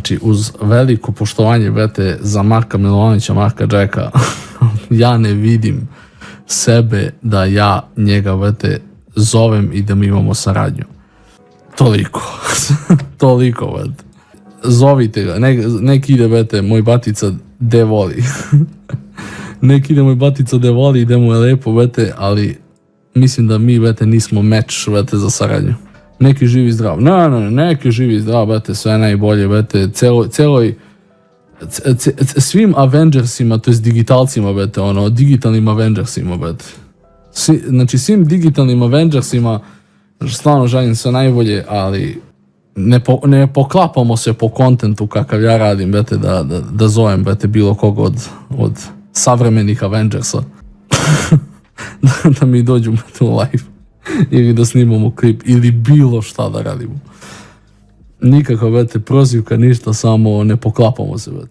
znači uz veliko poštovanje, brate, za Marka Milovanovića, Marka Jacka, ja ne vidim sebe da ja njega, brate, zovem i da mi imamo saradnju. Toliko. Toliko, brate. Zovite ga. Nek ide, brate, moj batica de voli. Nek ide moj batica de voli i da mu je lepo, brate, ali mislim da mi, brate, nismo meč, brate, za saradnju. Neki živi zdrav. Neki živi zdrav, brate, sve najbolje, brate, svim Avengersima, to jest digitalcima, brate, digitalnim Avengersima, brate. Znači, svim digitalnim Avengersima, stvarno želim sve najbolje, ali ne poklapamo se po kontentu kakav ja radim, brate, da zovem, brate, bilo kog od savremenih Avengersa. Da mi dođu, brate, u live. Ili da snimamo klip, ili bilo šta da radimo. Nikakva, brate, prozivka, ništa, samo ne poklapamo se, brate.